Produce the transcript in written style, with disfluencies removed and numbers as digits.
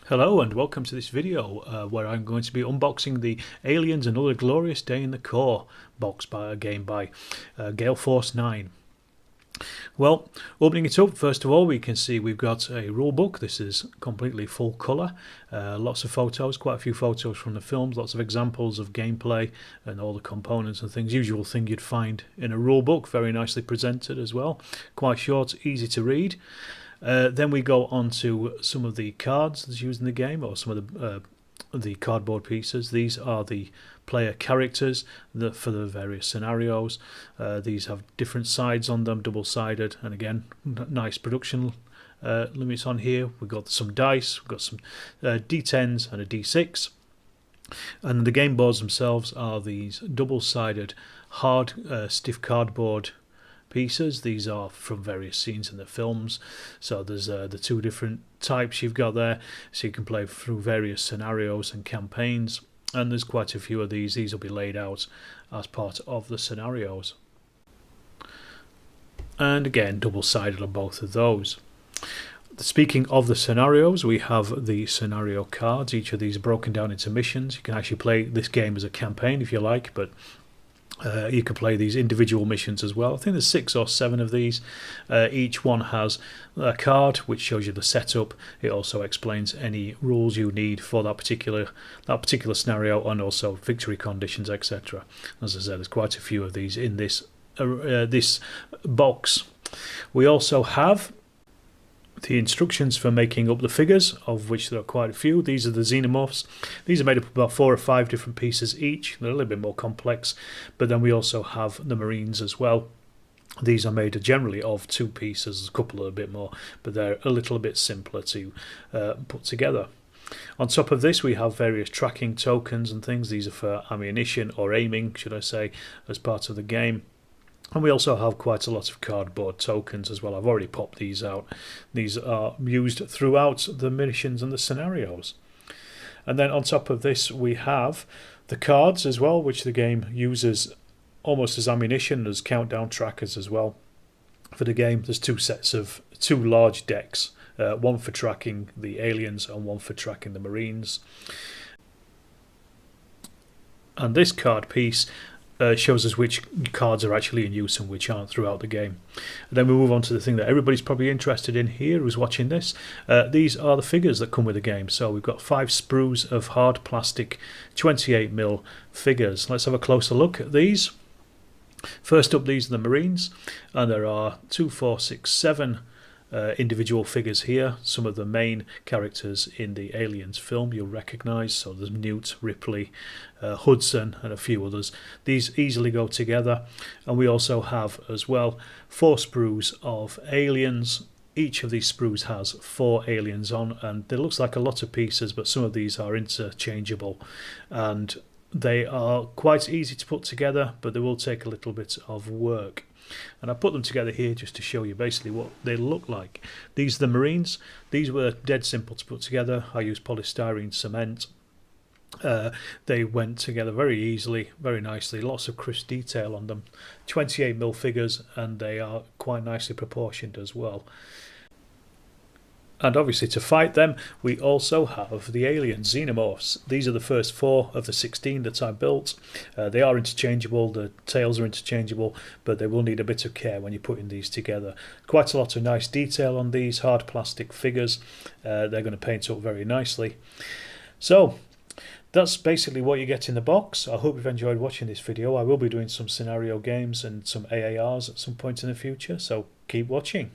Hello and welcome to this video where I'm going to be unboxing the Aliens Another Glorious Day in the Core box by a game by Gale Force 9. Well, opening it up, first of all we can see we've got a rulebook. This is completely full colour, lots of photos, quite a few photos from the films, lots of examples of gameplay and all the components and things, usual thing you'd find in a rulebook, very nicely presented as well, quite short, easy to read. Then we go on to some of the cards that's used in the game, or some of the cardboard pieces. These are the player characters for the various scenarios. These have different sides on them, double-sided, and again, nice production limits on here. We've got some dice, we've got some D10s and a D6. And the game boards themselves are these double-sided, hard, stiff cardboard pieces. These are from various scenes in the films, so there's the two different types you've got there, so you can play through various scenarios and campaigns, and there's quite a few of these. These will be laid out as part of the scenarios, and again double-sided on both of those. Speaking of the scenarios, we have the scenario cards. Each of these are broken down into missions. You can actually play this game as a campaign if you like, but you can play these individual missions as well. I think there's 6 or 7 of these. Each one has a card which shows you the setup. It also explains any rules you need for that particular scenario, and also victory conditions, etc. As I said, there's quite a few of these in this box. We also have the instructions for making up the figures, of which there are quite a few. These are the Xenomorphs. These are made up of about 4 or 5 different pieces each. They're a little bit more complex, but then we also have the Marines as well. These are made generally of 2 pieces, a couple are a bit more, but they're a little bit simpler to put together. On top of this we have various tracking tokens and things. These are for ammunition, or aiming should I say, as part of the game. And we also have quite a lot of cardboard tokens as well. I've already popped these out. These are used throughout the missions and the scenarios. And then on top of this we have the cards as well, which the game uses almost as ammunition, as countdown trackers as well. For the game there's 2 sets of 2 large decks, one for tracking the aliens and one for tracking the Marines. And this card piece shows us which cards are actually in use and which aren't throughout the game. And then we move on to the thing that everybody's probably interested in here who's watching this. These are the figures that come with the game. So we've got 5 sprues of hard plastic 28mm figures. Let's have a closer look at these. First up, these are the Marines, and there are 2, 4, 6, 7 individual figures here. Some of the main characters in the Aliens film you'll recognise, so there's Newt, Ripley, Hudson and a few others. These easily go together. And we also have as well 4 sprues of aliens. Each of these sprues has 4 aliens on, and it looks like a lot of pieces, but some of these are interchangeable and they are quite easy to put together, but they will take a little bit of work. And I put them together here just to show you basically what they look like. These are the Marines. These were dead simple to put together. I used polystyrene cement. They went together very easily, very nicely, lots of crisp detail on them. 28mm figures, and they are quite nicely proportioned as well. And obviously to fight them we also have the alien Xenomorphs. These are the first 4 of the 16 that I built. They are interchangeable, the tails are interchangeable, but they will need a bit of care when you're putting these together. Quite a lot of nice detail on these hard plastic figures. They're going to paint up very nicely. So that's basically what you get in the box. I hope you've enjoyed watching this video. I will be doing some scenario games and some AARs at some point in the future, so keep watching.